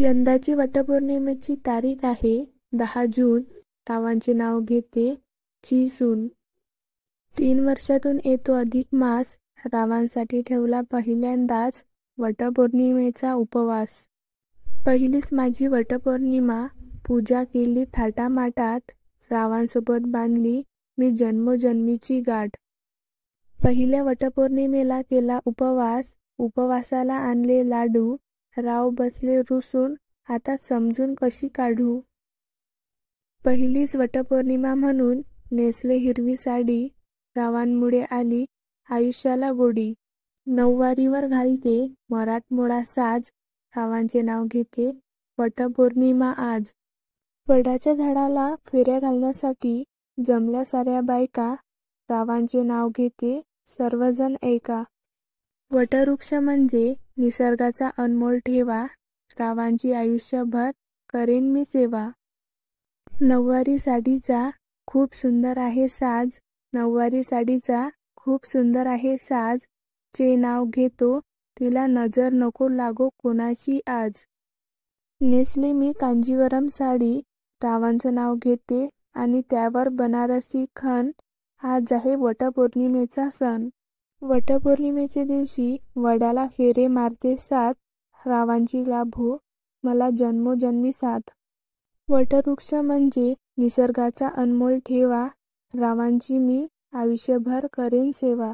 यंदाची वटपौर्णिमेची तारीख आहे 10 जून. रावांचे नाव घेते ची सून. 3 वर्षातून येतो अधिक मास. रावांसाठी ठेवला पहिल्यांदाच वटपौर्णिमेचा उपवास. पहिलीच माझी वटपौर्णिमा. पूजा केली थाटामाटात. रावांसोबत बांधली मी जन्मोजन्मीची गाठ. पहिल्या वटपौर्णिमेला केला उपवास. उपवासाला आणले लाडू. राव बसले रुसून, आता समजून कशी काढू. पहिलीच वटपौर्णिमा म्हणून नेसले हिरवी साडी. रावांमुळे आली आयुष्याला गोडी. नऊवारीवर घालते मराठमोळा साज. रावांचे नाव घेते वटपौर्णिमा आज. वडाच्या झाडाला फेऱ्या घालण्यासाठी जमल्या साऱ्या बायका. रावांचे नाव घेते सर्वजण ऐका. वटवृक्ष म्हणजे निसर्गाचा अनमोल ठेवा. रावांची आयुष्यभर करेन मी सेवा. नऊवारी साडीचा खूप सुंदर आहे साज. नऊवारी साडीचा खूप सुंदर आहे साज. चे नाव घेतो तिला नजर नको लागो कोणाची आज. नेसले मी कांजीवरम साडी. रावांचं नाव घेते आणि त्यावर बनारसी खण. आज आहे वटपौर्णिमेचा सण. वटपौर्णिमेच्या दिवशी वडाला फेरे मारते सात. रावांची लाभो मला जन्मोजन्मी साथ. वटवृक्ष म्हणजे निसर्गाचा अनमोल ठेवा. रावांची मी आयुष्यभर करेन सेवा.